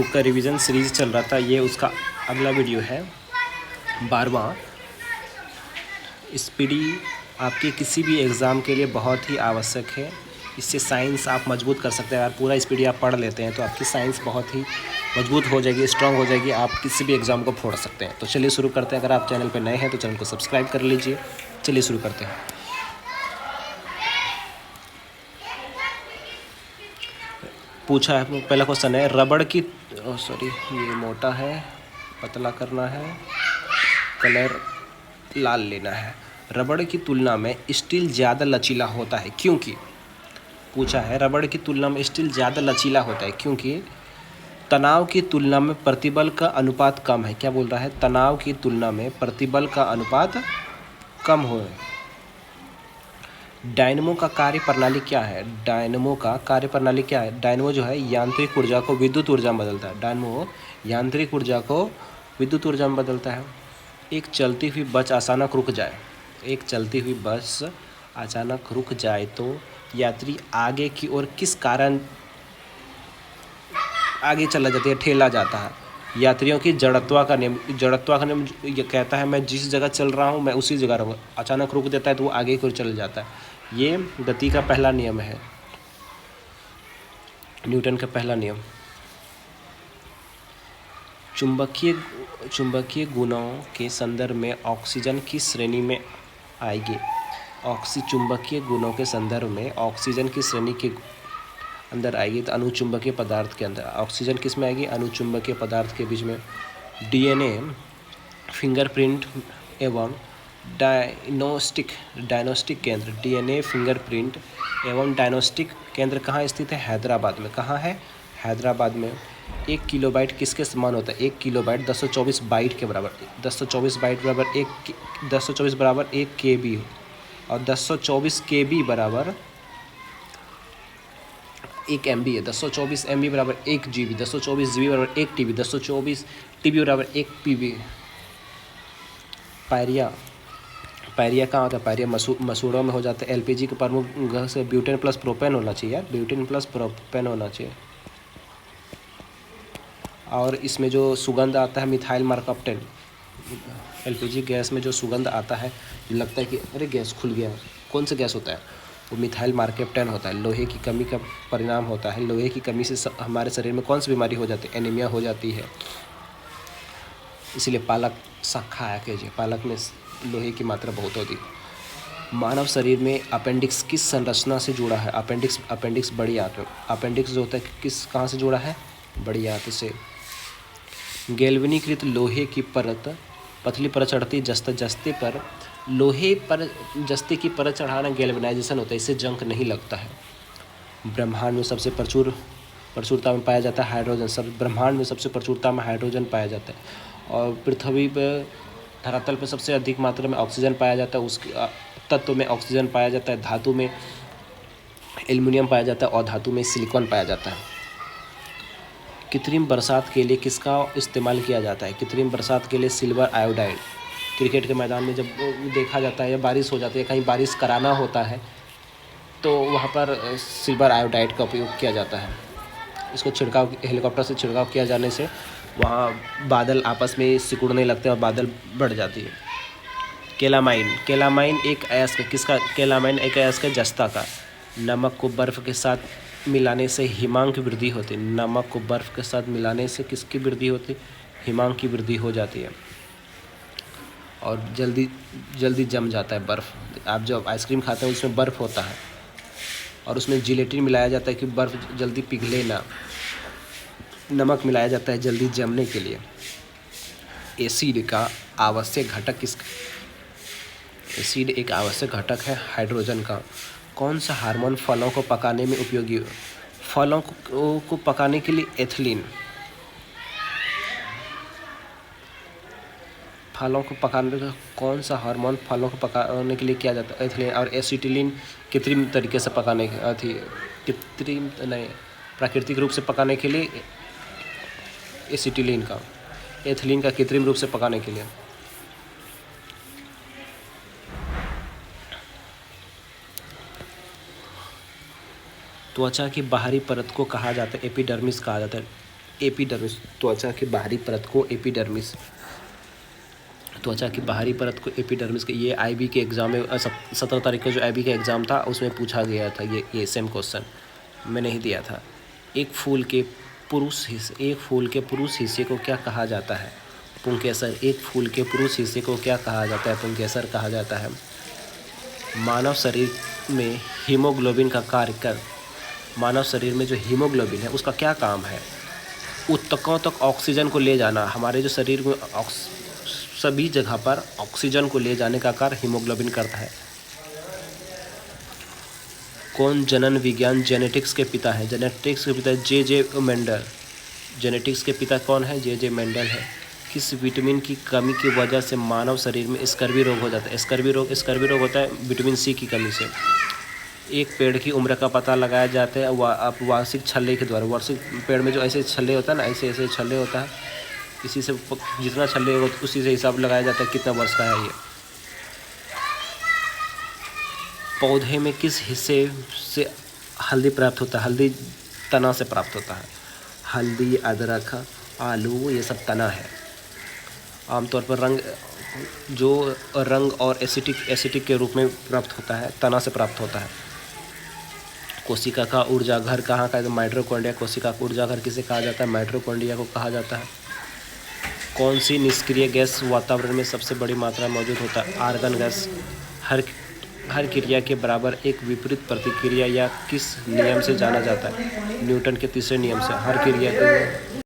Book का revision series चल रहा था, ये उसका अगला वीडियो है 12वां। स्पीडी आपके किसी भी एग्ज़ाम के लिए बहुत ही आवश्यक है। इससे साइंस आप मजबूत कर सकते हैं। अगर पूरा स्पीडी आप पढ़ लेते हैं तो आपकी साइंस बहुत ही मजबूत हो जाएगी, स्ट्रांग हो जाएगी, आप किसी भी एग्ज़ाम को फोड़ सकते हैं। तो चलिए शुरू करते हैं। अगर आप चैनल पर नए हैं तो चैनल को सब्सक्राइब कर लीजिए। चलिए शुरू करते हैं। पूछा है, पहला क्वेश्चन है रबड़ की ये मोटा है, पतला करना है, कलर लाल लेना है। रबड़ की तुलना में स्टील ज़्यादा लचीला होता है क्योंकि पूछा है रबड़ की तुलना में स्टील ज़्यादा लचीला होता है क्योंकि तनाव की तुलना में प्रतिबल का अनुपात कम है। क्या बोल रहा है? तनाव की तुलना में प्रतिबल का अनुपात कम हो। डायनमो का कार्य प्रणाली क्या है? डायनमो का कार्य प्रणाली क्या है? डायनमो जो है यांत्रिक ऊर्जा को विद्युत ऊर्जा में बदलता है। डायनमो यांत्रिक ऊर्जा को विद्युत ऊर्जा में बदलता है। एक चलती हुई बस अचानक रुक जाए, एक चलती हुई बस अचानक रुक जाए तो यात्री आगे की ओर किस कारण आगे चला जाता है, ठेला जाता है? यात्रियों की जड़त्वा का नियम ये कहता है मैं जिस जगह चल रहा हूँ मैं उसी जगह रहूँगा। अचानक रुक देता है तो वो आगे की ओर चल जाता है। ये गति का पहला नियम है, न्यूटन का पहला नियम। चुंबकीय गुणों के संदर्भ में ऑक्सीजन किस श्रेणी में आएगी? चुंबकीय गुणों के संदर्भ में ऑक्सीजन की श्रेणी के अंदर आएगी। तो अनुचुंबकीय पदार्थ के अंदर। ऑक्सीजन किस में आएगी? अनुचुंबकीय पदार्थ के बीच में। डीएनए फिंगरप्रिंट एवं डायग्नोस्टिक केंद्र। डीएनए फिंगरप्रिंट एवं डायग्नोस्टिक केंद्र कहाँ स्थित है? हैदराबाद में। कहाँ है? हैदराबाद में। 1 किलोबाइट किसके समान होता है? 1 किलोबाइट 1024 बाइट के बराबर। 1024 बाइट बराबर 1024 बराबर 1 KB और 1024 KB बराबर 1 MB है। 1024 MB बराबर 1 GB, 1024 GB बराबर 1 TB, 1024 TB बराबर 1 PB। पायरिया कहाँ होता है? पायरिया मसूड़ों में हो जाता है। LPG के प्रमुख गैस से ब्यूटेन प्लस प्रोपेन होना चाहिए यार, ब्यूटेन प्लस प्रोपेन होना चाहिए। और इसमें जो सुगंध आता है मिथाइल मरकप्टेन। LPG गैस में जो सुगंध आता है, लगता है कि अरे गैस खुल गया, कौन सा गैस होता है? वो मिथाइल मरकप्टेन होता है। लोहे की कमी का परिणाम होता है। लोहे की कमी से हमारे शरीर में कौन सी बीमारी हो जाती है? एनीमिया हो जाती है। इसलिए पालक खाया कीजिए, पालक में लोहे की मात्रा बहुत होती है। मानव शरीर में अपेंडिक्स किस संरचना से जुड़ा है? अपेंडिक्स बड़ी आंत। अपेंडिक्स जो होता है किस कहाँ से जुड़ा है? बड़ी आंत से। गैल्वेनीकृत लोहे की परत पतली परत चढ़ती जस्ते पर लोहे पर जस्ते की परत चढ़ाना गैल्वेनाइजेशन होता है, इससे जंग नहीं लगता है। ब्रह्मांड में सबसे प्रचुरता में पाया जाता है हाइड्रोजन। ब्रह्मांड में सबसे प्रचुरता में हाइड्रोजन पाया जाता है। और पृथ्वी पर धरातल पर सबसे अधिक मात्रा में ऑक्सीजन पाया जाता है। उसके तत्व में ऑक्सीजन पाया जाता है। धातु में एल्युमिनियम पाया जाता है और धातु में सिलिकॉन पाया जाता है। कृत्रिम बरसात के लिए किसका इस्तेमाल किया जाता है? कृत्रिम बरसात के लिए सिल्वर आयोडाइड। क्रिकेट के मैदान में जब देखा जाता है या बारिश हो जाती है, कहीं बारिश कराना होता है तो वहाँ पर सिल्वर आयोडाइड का उपयोग किया जाता है। इसको छिड़काव हेलीकॉप्टर से छिड़काव किया जाने से वहाँ बादल आपस में सिकुड़ने लगते हैं और बादल बढ़ जाती है। केलामाइन एक अयस्क किसका? केलामाइन एक अयस्क है जस्ता का। नमक को बर्फ़ के साथ मिलाने से हिमांक की वृद्धि होती है। नमक को बर्फ़ के साथ मिलाने से किसकी वृद्धि होती है? हिमांक की वृद्धि हो जाती है और जल्दी जम जाता है बर्फ़। आप जब आइसक्रीम खाते हैं उसमें बर्फ़ होता है और उसमें जिलेटिन मिलाया जाता है कि बर्फ़ जल्दी पिघले ना। नमक मिलाया जाता है जल्दी जमने के लिए। एसिड का आवश्यक घटक किसका? एसिड एक आवश्यक घटक है हाइड्रोजन का। कौन सा हार्मोन फलों को पकाने में उपयोगी? फलों को पकाने के लिए एथिलीन। फलों को पकाने का कौन सा हार्मोन फलों को पकाने के लिए किया जाता है? एथिलीन। और एसिटिलीन कृत्रिम तरीके से पकाने प्राकृतिक रूप से पकाने के लिए एसिटिलीन का। एथिलीन का कृत्रिम रूप से पकाने के लिए। त्वचा की बाहरी परत को कहा जाता है एपिडर्मिस कहा जाता है। एपिडर्मिस, त्वचा की बाहरी परत को एपिडर्मिस, त्वचा की बाहरी परत को एपिडर्मिस के, ये आईबी के एग्ज़ाम में 17 तारीख को जो आईबी का एग्ज़ाम था उसमें पूछा गया था ये सेम क्वेश्चन मैंने ही दिया था। एक फूल के पुरुष हिस्से को क्या कहा जाता है? पुंकेसर। एक फूल के पुरुष हिस्से को क्या कहा जाता है? पुंकेसर कहा जाता है। मानव शरीर में हीमोग्लोबिन का कार्य कर, मानव शरीर में जो हीमोग्लोबिन है उसका क्या काम है? ऊतकों तक ऑक्सीजन को ले जाना। हमारे जो शरीर में सभी जगह पर ऑक्सीजन को ले जाने का कार्य हीमोग्लोबिन करता है। कौन जनन विज्ञान जेनेटिक्स के पिता है? जेनेटिक्स के पिता जे मेंडल। जेनेटिक्स के पिता कौन है? जे मेंडल है। किस विटामिन की कमी की वजह से मानव शरीर में स्कर्वी रोग हो जाता है? स्कर्वी रोग होता है विटामिन सी की कमी से। एक पेड़ की उम्र का पता लगाया जाता है वार्षिक छल्ले के द्वारा। वार्षिक पेड़ में जो ऐसे छल्ले होता है ना, ऐसे छल्ले होता है, इसी से जितना छल्ले होगा उसी से हिसाब लगाया जाता है कितना वर्ष का है ये। पौधे में किस हिस्से से हल्दी प्राप्त होता है? हल्दी तना से प्राप्त होता है। हल्दी, अदरक, आलू ये सब तना है। आमतौर पर रंग और एसिटिक के रूप में प्राप्त होता है, तना से प्राप्त होता है। कोशिका का ऊर्जा घर कहाँ का है? माइटोकॉन्ड्रिया। कोशिका का ऊर्जा घर किसे कहा जाता है? माइटोकॉन्ड्रिया को कहा जाता है। कौन सी निष्क्रिय गैस वातावरण में सबसे बड़ी मात्रा में मौजूद होता है? Argon gas. हर क्रिया के बराबर एक विपरीत प्रतिक्रिया या किस नियम से जाना जाता है? न्यूटन के तीसरे नियम से। हर क्रिया के